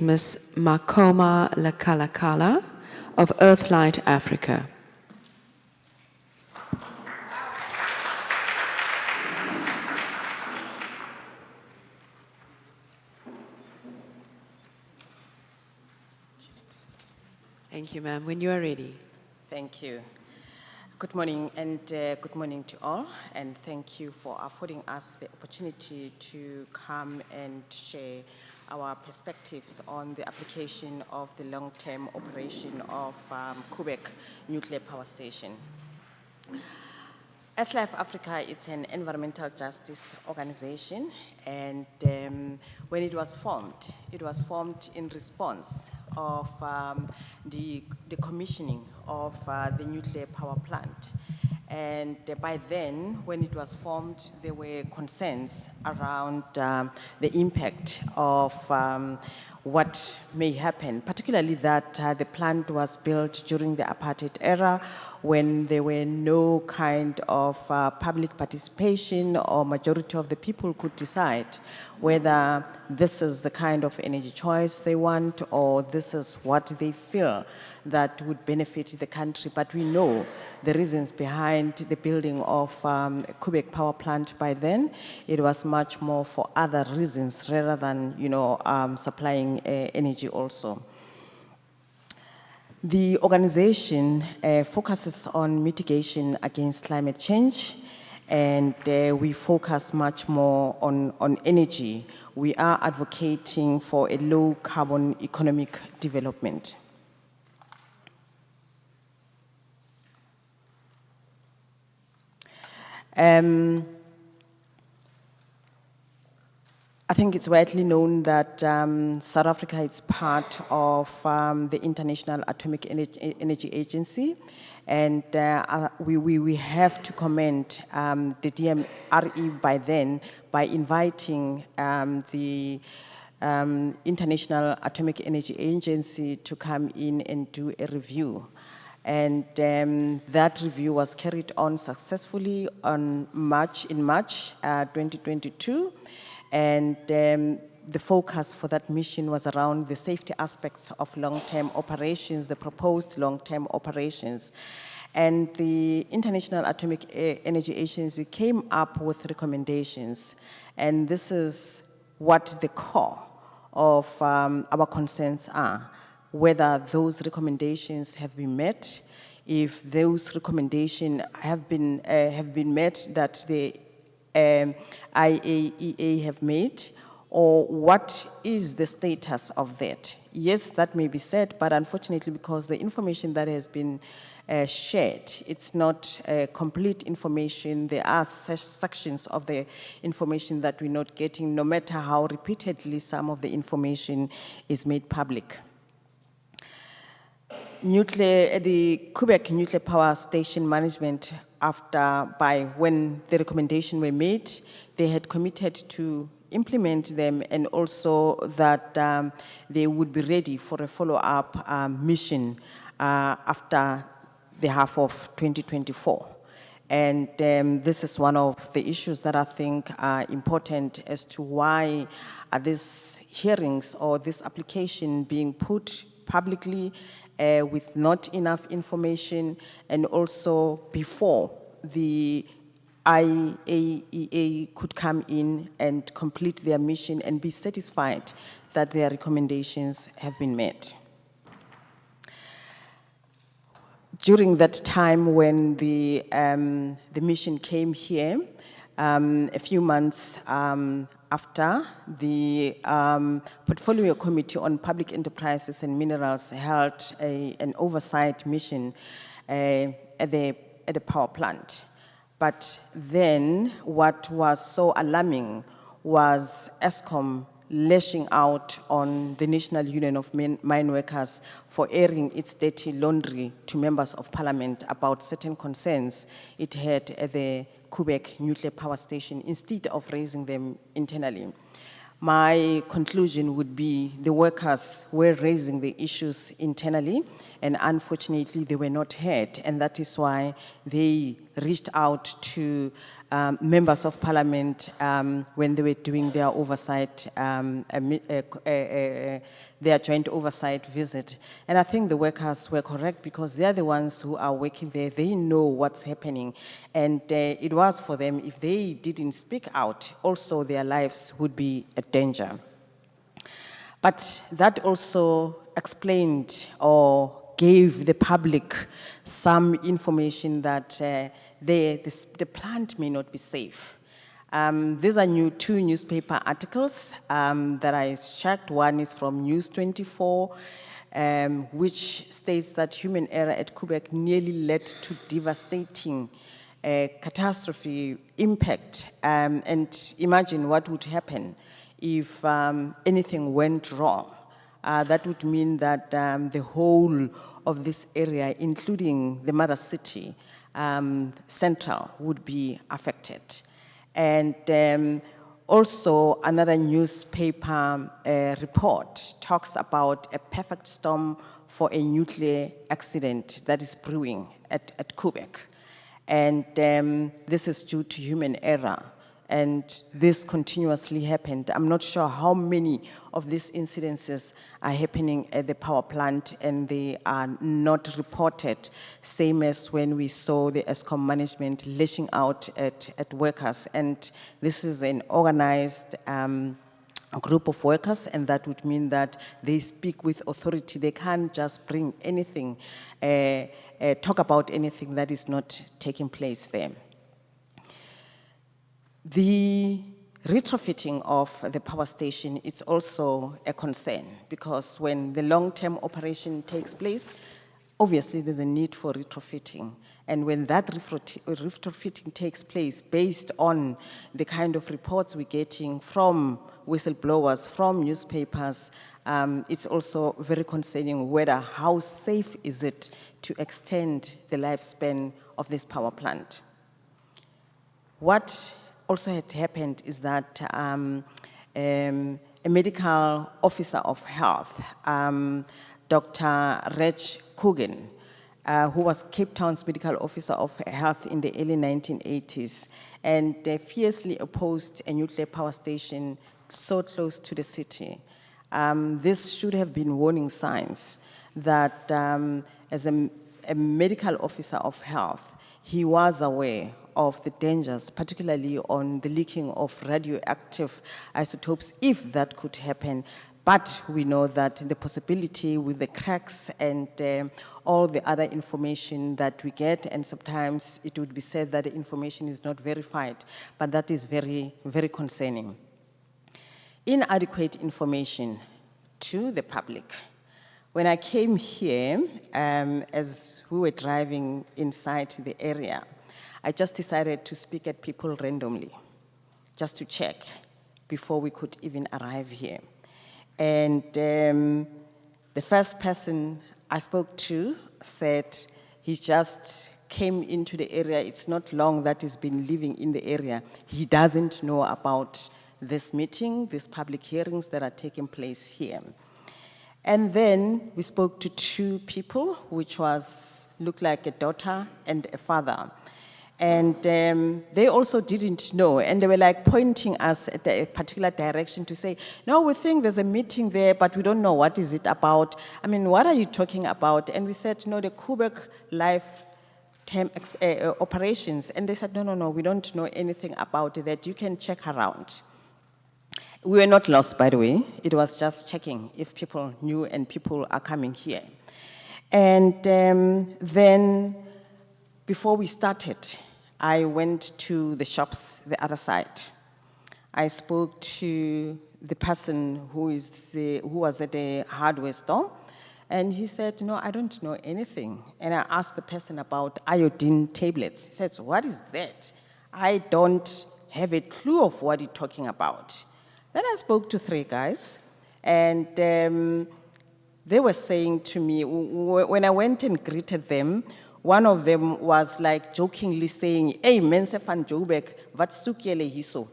Ms. Makoma Lekalakala of Earthlight Africa. Thank you, ma'am. When you are ready. Thank you. Good morning, and good morning to all, and thank you for affording us the opportunity to come and share our perspectives on the application of the long-term operation of Koeberg Nuclear Power Station. Earthlight Africa, it's an environmental justice organization, and when it was formed in response of the commissioning of the nuclear power plant. And by then, when it was formed, there were concerns around the impact of what may happen, particularly that the plant was built during the apartheid era when there were no kind of public participation, or majority of the people could decide whether this is the kind of energy choice they want, or this is what they feel that would benefit the country. But we know the reasons behind the building of Koeberg power plant by then. It was much more for other reasons rather than, supplying energy also. The organization focuses on mitigation against climate change, and we focus much more on energy. We are advocating for a low carbon economic development. I think it's widely known that South Africa is part of the International Atomic Energy Agency, and we have to commend the DMRE by inviting the International Atomic Energy Agency to come in and do a review. And that review was carried on successfully in March 2022. And the focus for that mission was around the safety aspects of long-term operations, the proposed long-term operations. And the International Atomic Energy Agency came up with recommendations. And this is what the core of our concerns are: whether those recommendations have been met, if those recommendations have been met that the IAEA have made, or what is the status of that? Yes, that may be said, but unfortunately, because the information that has been shared, it's not complete information. There are sections of the information that we're not getting, no matter how repeatedly some of the information is made public. The Koeberg Nuclear Power Station Management, when the recommendation were made, they had committed to implement them, and also that they would be ready for a follow-up mission after the half of 2024. And this is one of the issues that I think are important as to why are these hearings or this application being put publicly with not enough information, and also before the IAEA could come in and complete their mission and be satisfied that their recommendations have been met. During that time when the mission came here, a few months after, the Portfolio Committee on Public Enterprises and Minerals held an oversight mission at the power plant. But then what was so alarming was Eskom lashing out on the National Union of Mine Workers for airing its dirty laundry to members of parliament about certain concerns it had at the Koeberg nuclear power station, instead of raising them internally. My conclusion would be the workers were raising the issues internally, and unfortunately they were not heard, and that is why they reached out to members of parliament when they were doing their oversight, their joint oversight visit. And I think the workers were correct because they're the ones who are working there. They know what's happening. And it was for them, if they didn't speak out, also their lives would be at danger. But that also explained or gave the public some information that the plant may not be safe. These are two newspaper articles that I checked. One is from News 24, which states that human error at Koeberg nearly led to devastating catastrophe impact. And imagine what would happen if anything went wrong. That would mean that the whole of this area, including the mother city, Central, would be affected. And also another newspaper report talks about a perfect storm for a nuclear accident that is brewing at Koeberg. And this is due to human error. And this continuously happened. I'm not sure how many of these incidences are happening at the power plant and they are not reported, same as when we saw the ESCOM management lashing out at workers. And this is an organized group of workers, and that would mean that they speak with authority. They can't just bring anything, talk about anything that is not taking place there. The retrofitting of the power station is also a concern because when the long-term operation takes place, obviously there's a need for retrofitting. And when that retrofitting takes place based on the kind of reports we're getting from whistleblowers, from newspapers, it's also very concerning how safe is it to extend the lifespan of this power plant. What also had happened is that a medical officer of health, Dr. Reg Coogan, who was Cape Town's medical officer of health in the early 1980s, and fiercely opposed a nuclear power station so close to the city. This should have been warning signs that as a medical officer of health, he was aware of the dangers, particularly on the leaking of radioactive isotopes, if that could happen. But we know that the possibility with the cracks and all the other information that we get, and sometimes it would be said that the information is not verified, but that is very, very concerning. Inadequate information to the public. When I came here, as we were driving inside the area, I just decided to speak at people randomly, just to check before we could even arrive here. And the first person I spoke to said he just came into the area. It's not long that he's been living in the area. He doesn't know about this meeting, these public hearings that are taking place here. And then we spoke to two people, which looked like a daughter and a father. And they also didn't know, and they were like pointing us at a particular direction to say, no, we think there's a meeting there, but we don't know what is it about. I mean, what are you talking about? And we said, no, the Koeberg lifetime operations. And they said, no, we don't know anything about that. You can check around. We were not lost, by the way. It was just checking if people knew and people are coming here. And then before we started, I went to the shops, the other side. I spoke to the person who was at the hardware store, and he said, no, I don't know anything. And I asked the person about iodine tablets. He said, so what is that? I don't have a clue of what you're talking about. Then I spoke to three guys, and they were saying to me, when I went and greeted them, one of them was like jokingly saying, hey, mense van Joburg, wat soek julle hierso?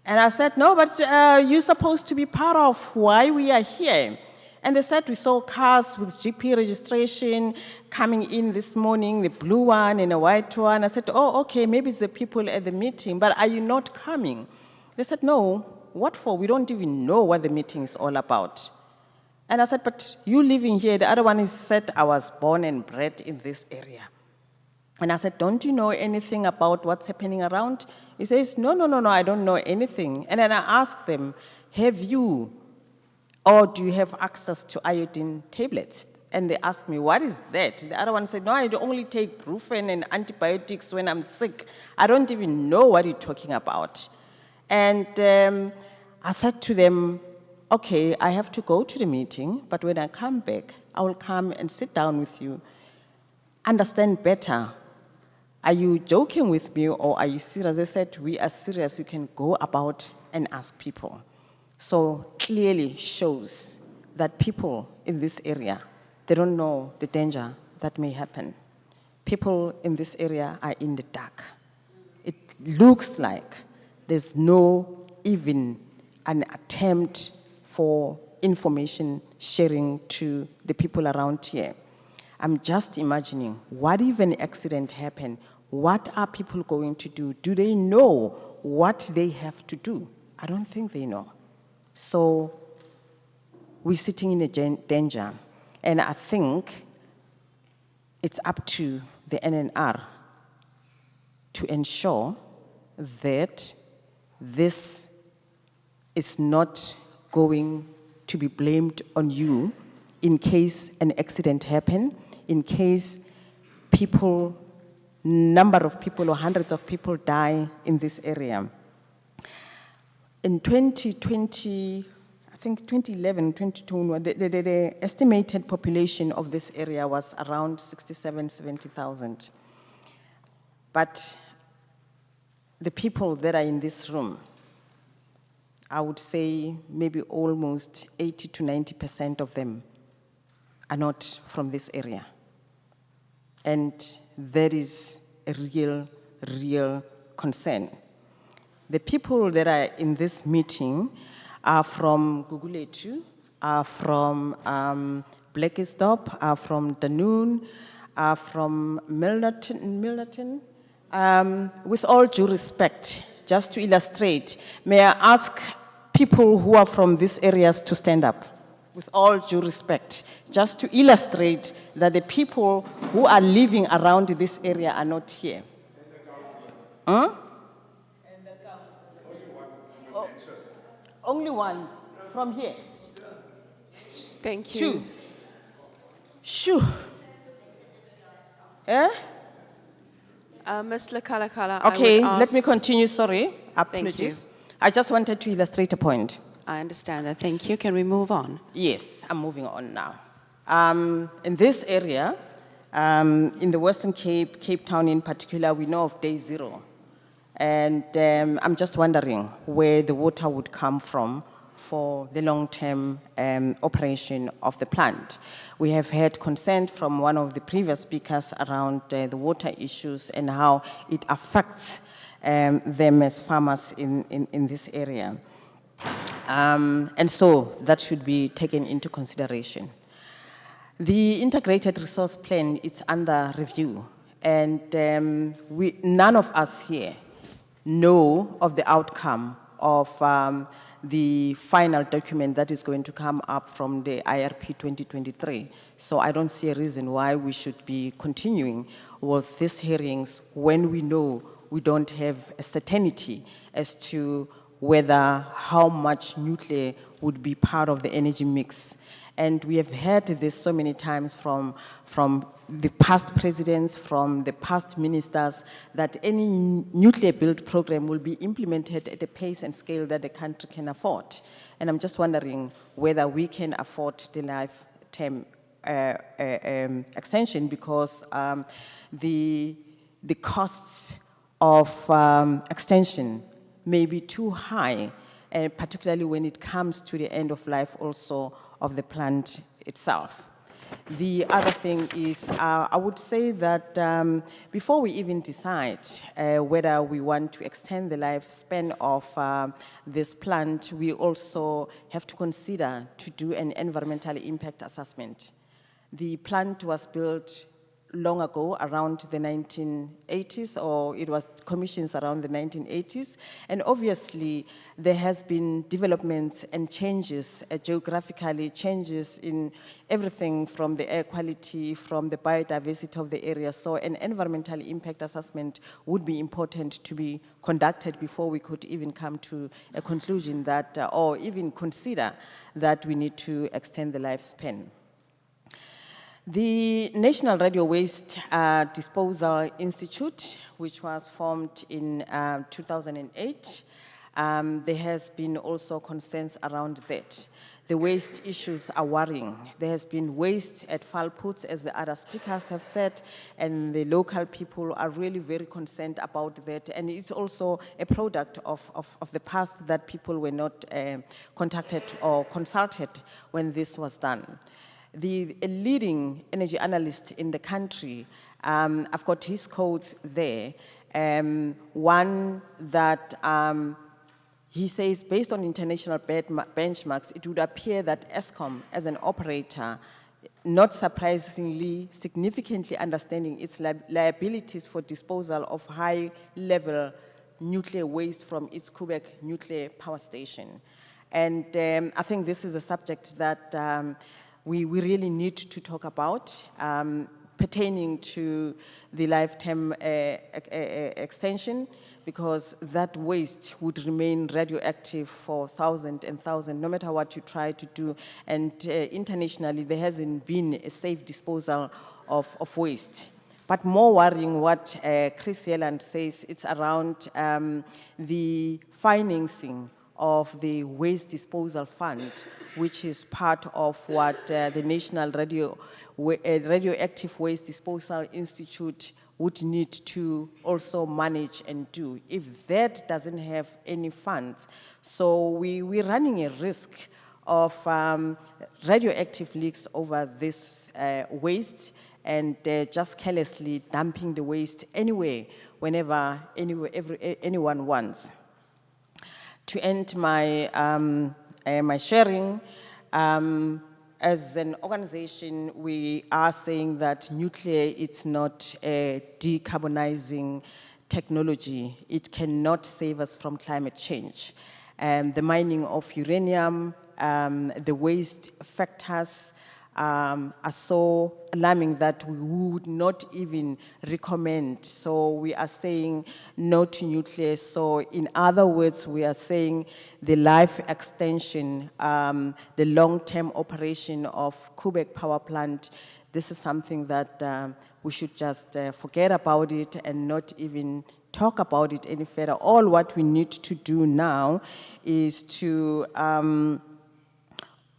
And I said, no, but you're supposed to be part of why we are here. And they said, we saw cars with GP registration coming in this morning, the blue one and a white one. I said, oh, okay, maybe it's the people at the meeting, but are you not coming? They said, no, what for? We don't even know what the meeting is all about. And I said, but you living here, the other one is said I was born and bred in this area. And I said, don't you know anything about what's happening around? He says, no, I don't know anything. And then I asked them, have you or do you have access to iodine tablets? And they asked me, what is that? The other one said, no, I only take Brufen and antibiotics when I'm sick. I don't even know what you're talking about. And I said to them, okay, I have to go to the meeting, but when I come back, I will come and sit down with you, understand better. Are you joking with me or are you serious? They said, we are serious. You can go about and ask people. So clearly shows that people in this area, they don't know the danger that may happen. People in this area are in the dark. It looks like there's no even an attempt for information sharing to the people around here. I'm just imagining, what if an accident happened? What are people going to do? Do they know what they have to do? I don't think they know. So we're sitting in a danger. And I think it's up to the NNR to ensure that this is not going to be blamed on you in case an accident happens, in case people, number of people or hundreds of people die in this area. In 2020, I think 2011, 2021, the estimated population of this area was around 67, 70,000. But the people that are in this room, I would say maybe almost 80 to 90% of them are not from this area. And that is a real concern. The people that are in this meeting are from Guguletu, are from Blackstop, are from Danune, are from Milnerton. With all due respect, just to illustrate, may I ask people who are from these areas to stand up? With all due respect, just to illustrate that the people who are living around this area are not here. Huh? Only one from here. Thank you. Two. Shoo. Eh? Ms. Lekalakala, Okay, I would let me ask, continue, sorry. Thank you. Apologies. I just wanted to illustrate a point. I understand that. Thank you. Can we move on? Yes, I'm moving on now. In this area, in the Western Cape, Cape Town in particular, we know of day zero. And I'm just wondering where the water would come from for the long-term operation of the plant. We have heard consent from one of the previous speakers around the water issues and how it affects them as farmers in this area. And so that should be taken into consideration. The integrated resource plan is under review, and none of us here know of the outcome of the final document that is going to come up from the IRP 2023. So I don't see a reason why we should be continuing with these hearings when we know we don't have a certainty as to whether how much nuclear would be part of the energy mix. And we have heard this so many times from the past presidents, from the past ministers, that any nuclear build program will be implemented at a pace and scale that the country can afford. And I'm just wondering whether we can afford the lifetime extension, because the costs of extension may be too high, particularly when it comes to the end of life also of the plant itself. The other thing is, I would say that before we even decide whether we want to extend the lifespan of this plant, we also have to consider to do an environmental impact assessment. The plant was built long ago, around the 1980s, or it was commissioned around the 1980s. And obviously, there has been developments and changes, geographically changes in everything from the air quality, from the biodiversity of the area. So an environmental impact assessment would be important to be conducted before we could even come to a conclusion that, or even consider that we need to extend the lifespan. The National Radio Waste Disposal Institute, which was formed in 2008, there has been also concerns around that. The waste issues are worrying. There has been waste at foul puts, as the other speakers have said, and the local people are really very concerned about that. And it's also a product of the past that people were not contacted or consulted when this was done. A leading energy analyst in the country, I've got his quotes there. One that he says, based on international benchmarks, it would appear that Eskom, as an operator, not surprisingly, significantly understanding its liabilities for disposal of high-level nuclear waste from its Koeberg nuclear power station. And I think this is a subject that we really need to talk about pertaining to the lifetime extension, because that waste would remain radioactive for thousands and thousands, no matter what you try to do. And internationally, there hasn't been a safe disposal of waste. But more worrying, what Chris Yelland says, it's around the financing of the Waste Disposal Fund, which is part of what the National Radioactive Waste Disposal Institute would need to also manage and do. If that doesn't have any funds, so we're running a risk of radioactive leaks over this waste, and just carelessly dumping the waste anywhere, whenever anyone wants. To end my, my sharing, as an organization, we are saying that nuclear, it's not a decarbonizing technology. It cannot save us from climate change. The mining of uranium, the waste factors are so alarming that we would not even recommend. So we are saying no to nuclear. So in other words, we are saying the life extension, the long-term operation of Koeberg power plant, this is something that we should just forget about it and not even talk about it any further. All what we need to do now is to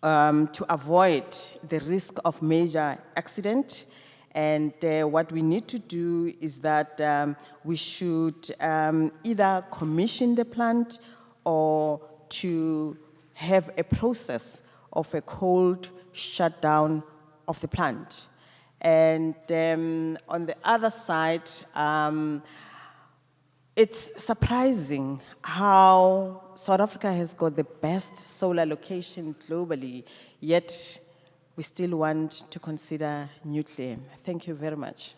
avoid the risk of major accident. And what we need to do is that we should either commission the plant or to have a process of a cold shutdown of the plant. And on the other side, it's surprising how South Africa has got the best solar location globally, yet we still want to consider nuclear. Thank you very much.